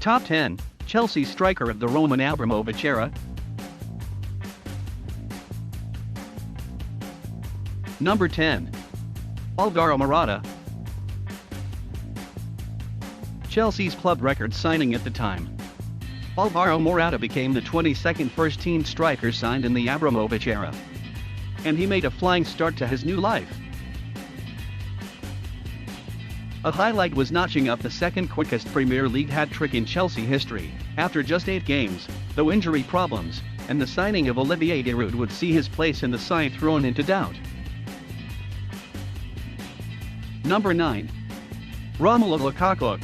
Top 10, Chelsea striker of the Roman Abramovich era. Number 10. Alvaro Morata. Chelsea's club record signing at the time. Alvaro Morata became the 22nd first-team striker signed in the Abramovich era. And he made a flying start to his new life. A highlight was notching up the second quickest Premier League hat-trick in Chelsea history, after just 8 games, though injury problems, and the signing of Olivier Giroud would see his place in the side thrown into doubt. Number 9. Romelu Lukaku.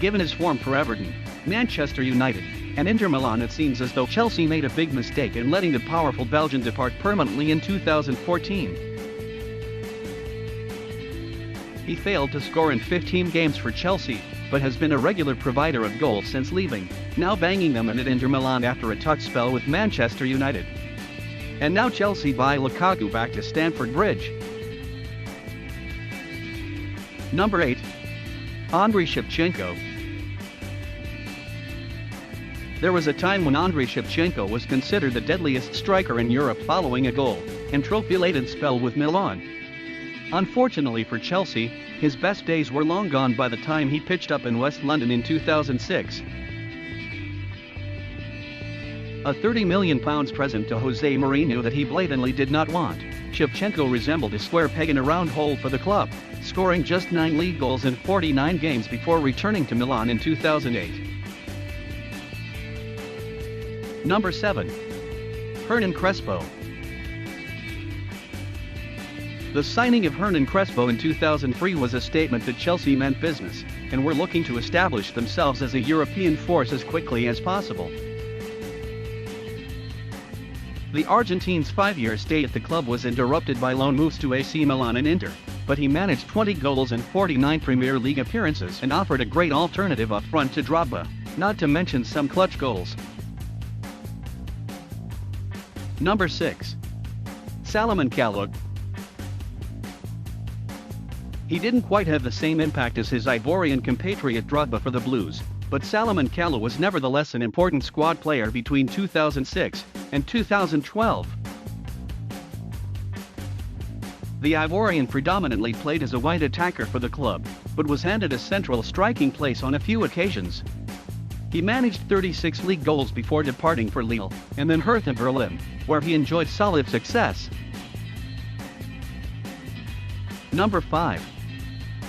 Given his form for Everton, Manchester United, and Inter Milan, it seems as though Chelsea made a big mistake in letting the powerful Belgian depart permanently in 2014. He failed to score in 15 games for Chelsea, but has been a regular provider of goals since leaving, now banging them in at Inter Milan after a tough spell with Manchester United. And now Chelsea buy Lukaku back to Stamford Bridge. Number 8. Andriy Chivchenko. There was a time when Andriy Chivchenko was considered the deadliest striker in Europe following a goal and trophy-laden spell with Milan. Unfortunately for Chelsea, his best days were long gone by the time he pitched up in West London in 2006. A £30 million present to Jose Mourinho that he blatantly did not want, Chivchenko resembled a square peg in a round hole for the club, scoring just 9 league goals in 49 games before returning to Milan in 2008. Number 7. Hernan Crespo. The signing of Hernan Crespo in 2003 was a statement that Chelsea meant business, and were looking to establish themselves as a European force as quickly as possible. The Argentine's 5-year stay at the club was interrupted by loan moves to AC Milan and Inter, but he managed 20 goals in 49 Premier League appearances and offered a great alternative up front to Drogba, not to mention some clutch goals. Number 6. Salomon Kollogg. He didn't quite have the same impact as his Ivorian compatriot Drogba for the Blues, but Salomon Kollogg was nevertheless an important squad player between 2006 and 2012. The Ivorian predominantly played as a wide attacker for the club, but was handed a central striking place on a few occasions. He managed 36 league goals before departing for Lille, and then Hertha Berlin, where he enjoyed solid success. Number 5.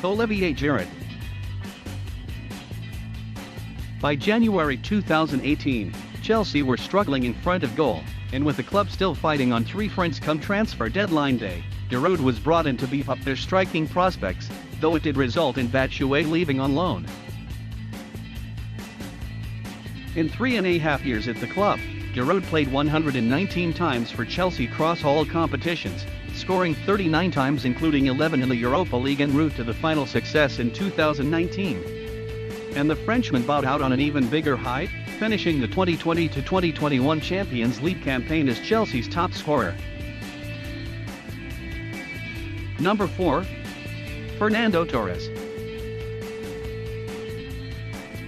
Olivier Giroud. By January 2018, Chelsea were struggling in front of goal, and with the club still fighting on 3 fronts come transfer deadline day, Giroud was brought in to beef up their striking prospects, though it did result in Batshuayi leaving on loan. In 3.5 years at the club, Giroud played 119 times for Chelsea across all competitions, scoring 39 times including 11 in the Europa League en route to the final success in 2019. And the Frenchman bowed out on an even bigger height, finishing the 2020-2021 Champions League campaign as Chelsea's top scorer. Number 4. Fernando Torres.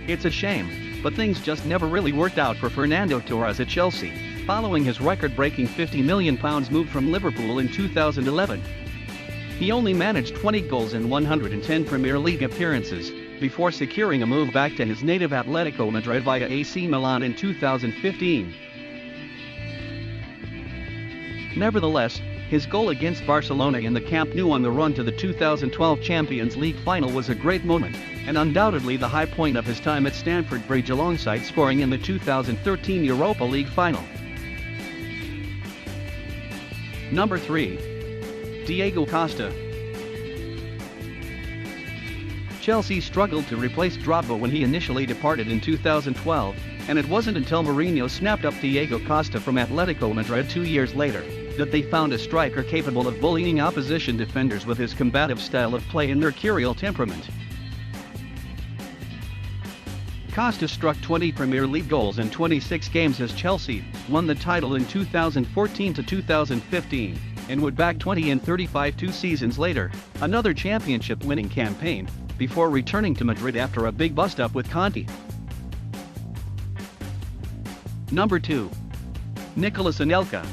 It's a shame, but things just never really worked out for Fernando Torres at Chelsea, following his record-breaking £50 million move from Liverpool in 2011. He only managed 20 goals in 110 Premier League appearances, before securing a move back to his native Atletico Madrid via AC Milan in 2015. Nevertheless, his goal against Barcelona in the Camp Nou on the run to the 2012 Champions League final was a great moment, and undoubtedly the high point of his time at Stamford Bridge alongside scoring in the 2013 Europa League final. Number 3. Diego Costa. Chelsea struggled to replace Drogba when he initially departed in 2012, and it wasn't until Mourinho snapped up Diego Costa from Atletico Madrid 2 years later that they found a striker capable of bullying opposition defenders with his combative style of play and mercurial temperament. Costa struck 20 Premier League goals in 26 games as Chelsea won the title in 2014 to 2015, and would back 20 and 35 2 seasons later, another championship-winning campaign, before returning to Madrid after a big bust-up with Conte. Number 2. Nicolas Anelka.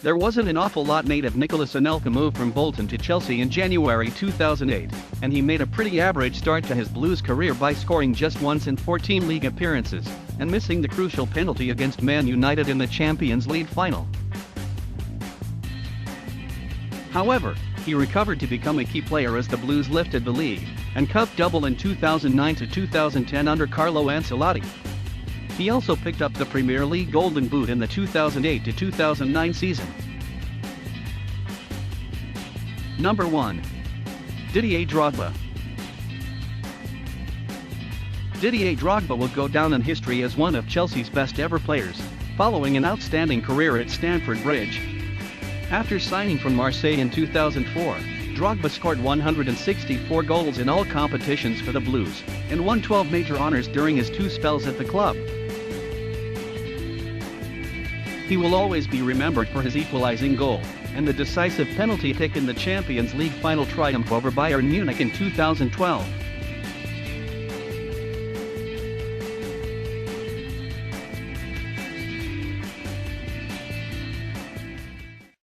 There wasn't an awful lot made of Nicolas Anelka move from Bolton to Chelsea in January 2008, and he made a pretty average start to his Blues career by scoring just once in 14 league appearances, and missing the crucial penalty against Man United in the Champions League final. However, he recovered to become a key player as the Blues lifted the league, and cup double in 2009 to 2010 under Carlo Ancelotti. He also picked up the Premier League Golden Boot in the 2008 to 2009 season. Number 1. Didier Drogba. Didier Drogba will go down in history as one of Chelsea's best ever players, following an outstanding career at Stamford Bridge. After signing from Marseille in 2004, Drogba scored 164 goals in all competitions for the Blues, and won 12 major honors during his 2 spells at the club. He will always be remembered for his equalizing goal, and the decisive penalty kick in the Champions League final triumph over Bayern Munich in 2012.